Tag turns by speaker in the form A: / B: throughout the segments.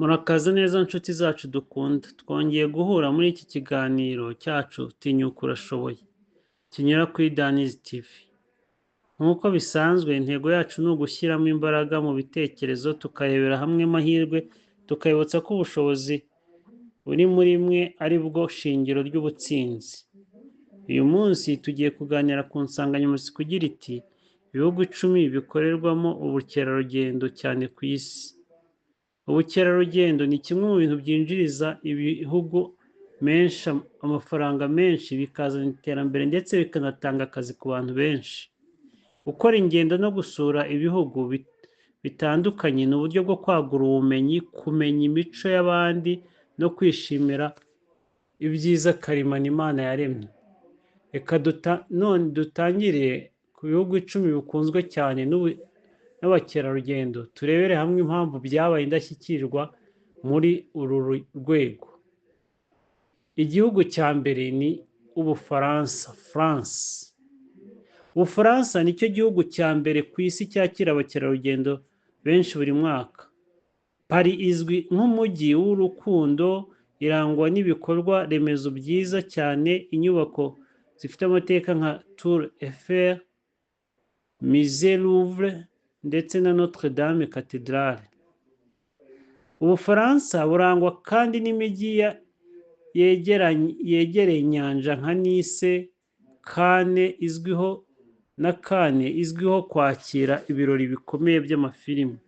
A: Murakaza neza nshuti zacu dukunda, twongeye guhura muri iki kiganiro cyacu Tinyuka Urashoboye kinyura kuri Daniz TV. Nk'uko bisanzwe intego yacu ni ugushyiramo imbaraga mu bitekerezo, tukarebera hamwe amahirwe, tukayibutsa ko ubushobozi buri muri mwe ari bwo shingiro ry'ubutsinzi. Uyu munsi tugiye kuganira ku nsanganyamatsiko igira iti ibihugu 10 bikorerwamo ubukerarugendo cyane ku isi. Ubukerarugendo ni kimwe mu bintu byinjiriza ibihugu menshi amafaranga menshi, bikazana iterambere ndetse bikanatanga akazi ku bantu benshi. Gukora ingendo no gusura ibihugu bitandukanye ni uburyo bwo kwagura ubumenyi, kumenya imico y'abandi no kwishimira ibyiza karemano Imana yaremye. Reka none dutangire ku bihugu 10 bikunzwe cyane n'abakerarugendo, turebere hamwe impamvu byabaye indashyikirwa muri uru rwego. Igihugu cya mbere ni Ubufaransa, France. Ubufaransa nicyo gihugu cya mbere ku isi cyakira abakerarugendo benshi buri mwaka. Paris izwi nk'umujyi w'urukundo, irangwa n'ibikorwa remezo byiza cyane, inyubako zifite amateka nka Tour Eiffel, Musée Louvre ndetse na Notre Dame Cathedrale. Ubufaransa burangwa kandi n'imijyi yegereye inyanja nka Nice, Cannes izwiho kwakira ibirori bikomeye by'amafilimi.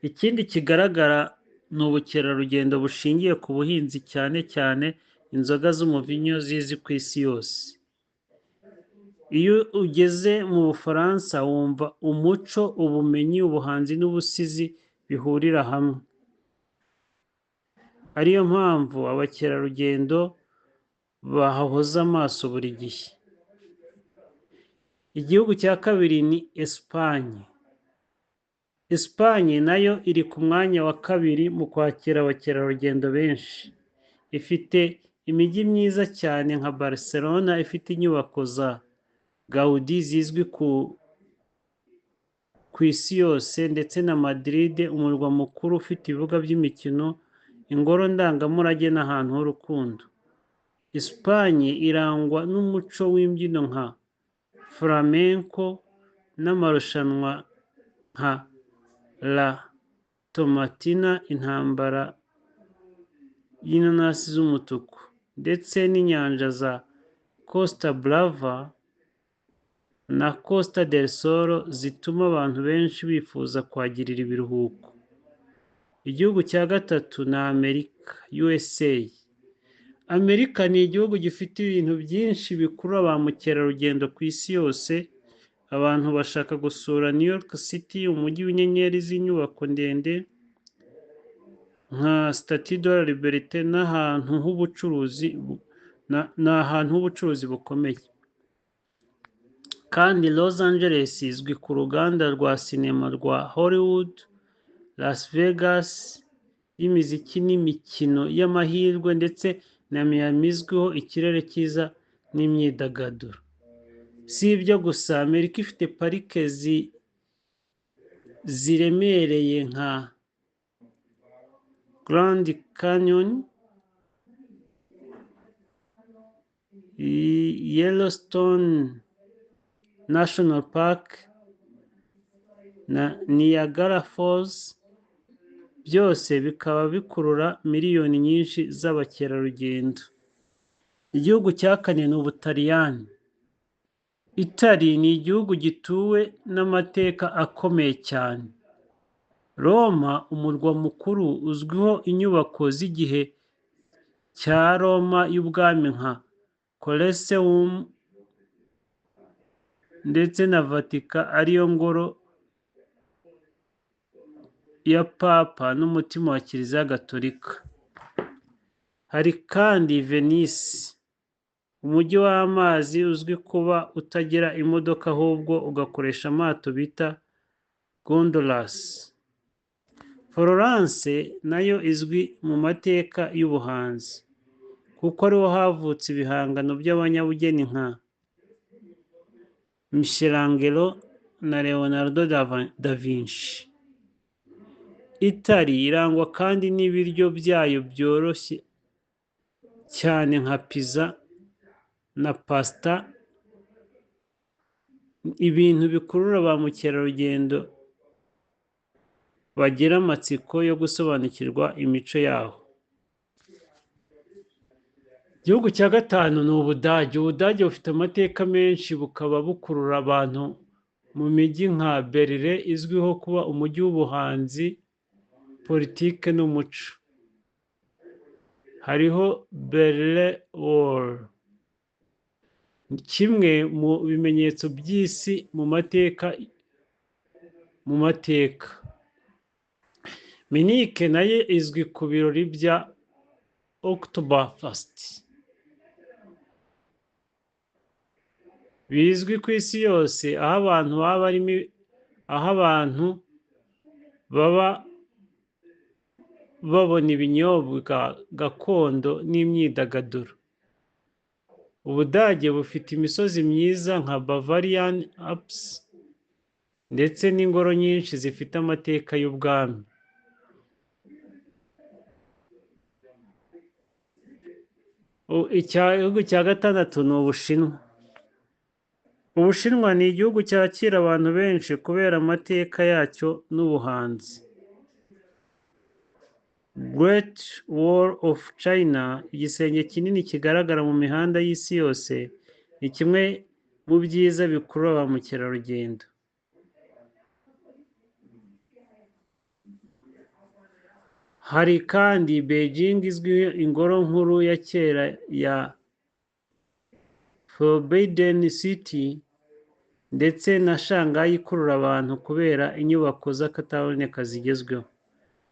A: Ikindi kigaragara ni ubukerarugendo bushingiye ku buhinzi, cyane cyane inzoga z'umuvinyo zizwi ku isi yose. Iyo ugeze mu Bufaransa wumva umuco, ubumenyi, ubuhanzi n'ubusizi bihurira hamwe. Ariyo mpamvu abakerarugendo bahahoza amaso buri gihe. Igihugu cya kabiri ni Espagne. Espagne nayo iri ku mwanya wa kabiri mu kwakira abakerarugendo benshi. Ifite imijyi myiza cyane nka Barcelona, ifite inyubako za Gaudi zizwi ku isi yose, ndetse na Madrid, umurwa mukuru ufite ibibuga by'imikino, ingoro ndangamurage n'ahantu h'urukundo. Espagne irangwa n'umuco w'imbyino nka flamenco n'amarushanwa nka La Tomatina, intambara y'inanasi z'umutuku, ndetse n'inyanja za Costa Brava na Costa del Sol zituma abantu benshi bifuza kuhagirira ibiruhuko. Igihugu cya gatatu ni Amerika, USA. Amerika ni igihugu gifite ibintu byinshi bikurura ba mukerarugendo ku isi yose. Abantu bashaka gusura New York City, umujyi w'inyenyeri z'inyubako ndende nka Statue de la Liberté, n'ahantu h'ubucuruzi bukomeye. Kandi Los Angeles izwi ku ruganda rwa sinema rwa Hollywood, Las Vegas y'imiziki n'imikino y'amahirwe, ndetse na Miami izwiho ikirere cyiza n'imyidagaduro. Si ibyo gusa, Amerika ifite parike ziremereye nka Grand Canyon, Yellowstone National Park na Niagara Falls, byose bikaba bikurura miliyoni nyinshi z'abakerarugendo. Igihugu cya kane ni Ubutaliyani. Italy ni igihugu gituwe n'amateka akomeye cyane. Roma, umurwa mukuru, uzwiho inyubako z'igihe cya Roma y'ubwami nka Colosseum, ndetse na Vatican ariyo ngoro ya Papa n'umutima wa Kiliziya Gatolika. Hari kandi Venice, umujyi w'amazi uzwi kuba utagira imodoka ahubwo ugakoresha amato bita gondolas. Florence nayo izwi mu mateka y'ubuhanzi kuko ariho havutse ibihangano by'abanyabugeni nka Michelangelo na Leonardo da Vinci. Itali irangwa kandi n'ibiryo byayo byoroshye cyane nka pizza na pasta, ibintu bikurura ba mukerarugendo bagira amatsiko yo gusobanukirwa imico yaho. Igihugu cya gatanu ni Ubudage. Ubudage bufite amateka menshi, bukaba bukurura abantu mu mijyi nka Berlin izwiho kuba umujyi w'ubuhanzi, politike n'umuco. Hariho Berlin Wall, kimwe mu bimenyetso by'isi mu mateka. Munich nayo izwi ku birori bya Oktoberfest bizwi ku isi yose, aho abantu baba babona ibinyobwa gakondo n'imyidagaduro. Ubudage bufite imisozi myiza nka Bavarian Alps ndetse n'ingoro nyinshi zifite amateka y'ubwami. Igihugu cya gatandatu ni Ubushinwa. Ubushinwa ni igihugu cyakira abantu benshi kubera amateka yacyo n'ubuhanzi. Great Wall of China, igisenge kinini kigaragara mu mihanda y'isi yose, ni kimwe mu byiza bikurura ba mukerarugendo. Hari kandi Beijing izwiho ingoro nkuru ya kera ya Forbidden City, ndetse na Shanghai ikurura abantu kubera inyubako z'akataraboneka zigezweho.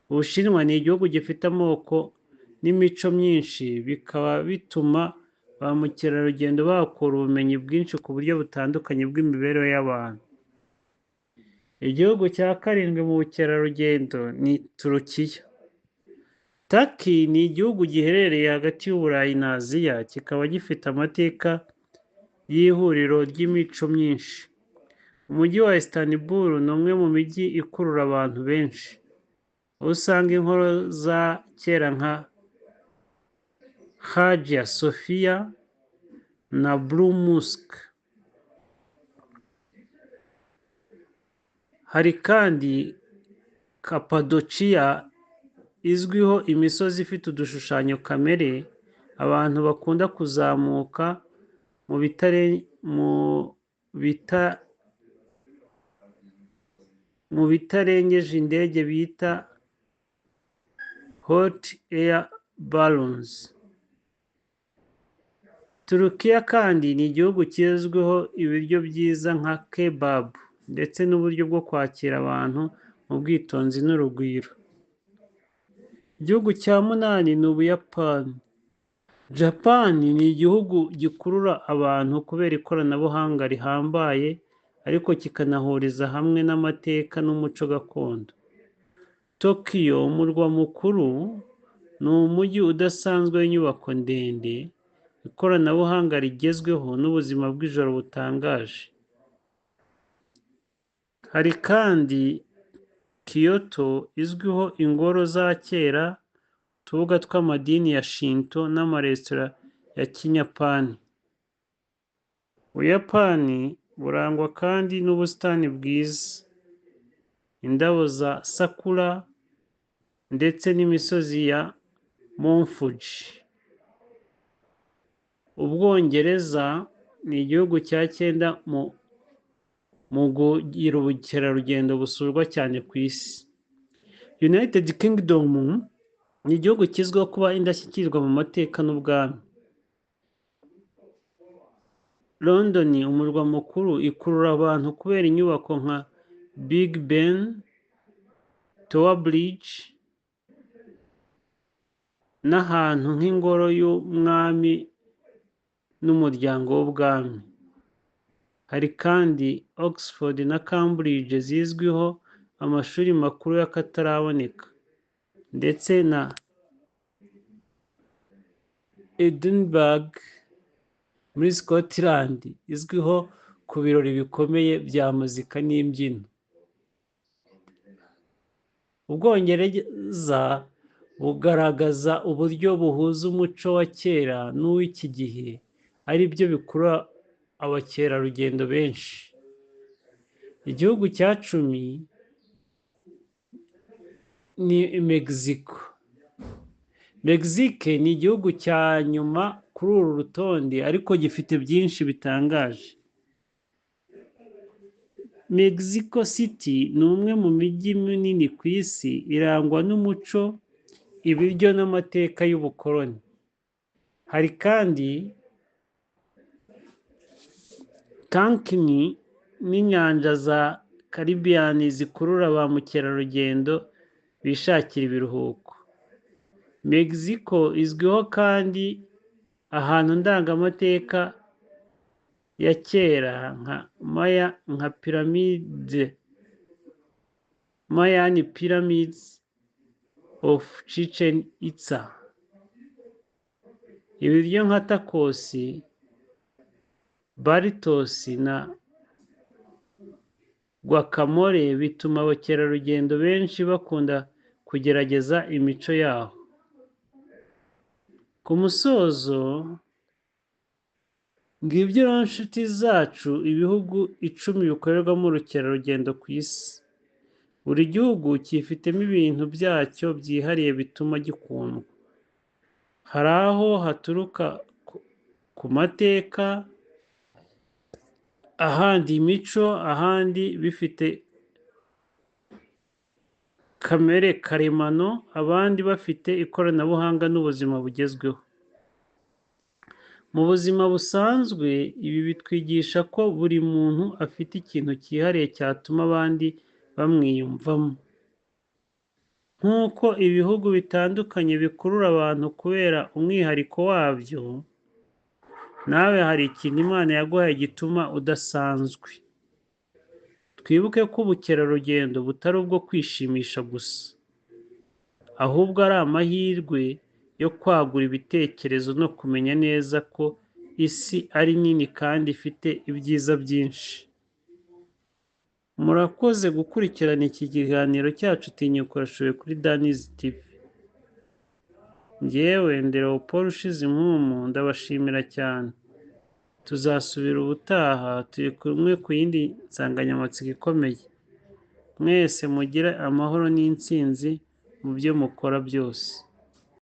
A: Ubushinwa ni igihugu gifite amoko n'imico myinshi, bikaba bituma ba mukerarugendo bahakura ubumenyi bwinshi ku buryo butandukanye bw'imibereho y'abantu. Igihugu cya karindwi mu bukerarugendo ni Turukiya. Turkey ni igihugu giherereye hagati y'Uburayi na Aziya, kikaba gifite amateka y'ihuriro ry'imico myinshi. Umujyi wa Istanbul ni umwe mu mijyi ikurura abantu benshi, aho usanga inkoro za kera nka Hagia Sophia na Blue Mosque. Hari kandi Cappadocia izwiho imisozi ifite udushushanyo kamere abantu bakunda kuzamuka mu bitarengeje indege bita hot air balloons. Turukiya kandi ni igihugu kizwiho ibiryo byiza nka kebab ndetse n'uburyo bwo kwakira abantu mu bwitonzi n'urugwiro. Igihugu cya munani ni Ubuyapani. Japan ni igihugu gikurura abantu kubera ikoranabuhanga rihambaye, ariko kikanahuriza hamwe n'amateka n'umuco gakondo. Tokyo, umurwa mukuru, ni umujyi udasanzwe w'inyubako ndende, ikoranabuhanga rigezweho n'ubuzima bw'ijoro butangaje. Hari kandi Kyoto izwiho ingoro za kera, utubuga tw'amadini ya Shinto n'amaresitora ya Kinyapani. Ubuyapani burangwa kandi n'ubusitani bwiza, indabo za sakura ndetse n'imisozi ya Mount Fuji. Ubwongereza ni igihugu cya cyenda mu kugira ubukerarugendo busurwa cyane ku isi. United Kingdom ni igihugu kizwiho kuba indashyikirwa mu mateka n'ubwami. London, umurwa mukuru, ikurura abantu kubera inyubako nka Big Ben, Tower Bridge n'ahantu nk'ingoro y'umwami n'umuryango w'ubwami. Hari kandi Oxford na Cambridge zizwiho amashuri makuru y'akataraboneka, ndetse na Edinburgh muri Scotland izwiho ku birori bikomeye bya muzika n'imbyino. ubwongereza bugaragaza uburyo buhuza umuco wa kera n'uw'iki gihe ari byo bikurura abakerarugendo benshi. Igihugu cya cumi ni Mexico. Mexique ni igihugu cya nyuma kuri uru rutonde ariko gifite byinshi bitangaje. Mexico City ni umwe mu mijyi minini ku isi irangwa n'umuco, ibiryo n'amateka y'ubukoloni. Hari kandi Cancun n'inyanja za Caribbean zikurura ba mukerarugendo bishakira ibiruhuko. Mexico izwiho kandi ahantu ndangamateka ya kera nka Mayan Pyramids of Chichen Itza. Ibiryo nka tacos, burritos na guacamole bituma abakerarugendo benshi bakunda kugerageza imico yaho. Ku musozo, ngibyo rero nshuti zacu ibihugu 10 bikorerwamo ubukerarugendo ku isi. Buri gihugu cyifitemo ibintu byacyo byihariye bituma gikundwa. Hari aho haturuka ku mateka, ahandi imico, ahandi bifite kamere karemano, abandi bafite ikoranabuhanga n'ubuzima bugezweho. Mu buzima busanzwe ibi bitwigisha ko buri muntu afite ikintu cyihariye cyatuma abandi bamwiyumvamo. Nk'uko ibihugu bitandukanye bikurura abantu kubera umwihariko wabyo, nawe hari ikintu Imana yaguhaye gituma udasanzwe. Twibuke ko ubukerarugendo butari ubwo kwishimisha gusa, ahubwo ari amahirwe yo kwagura ibitekerezo no kumenya neza ko isi ari nini kandi ifite ibyiza byinshi. Murakoze gukurikirana iki kiganiro cyacu Tinyuka Urashoboye kuri Daniz TV. Njyewe ndi Leopold Ushizimpumu, ndabashimira cyane. Tuzasubira ubutaha turi kumwe ku yindi nsanganyamatsiko ikomeye. Mwese mugire amahoro n'intsinzi mu byo mukora byose.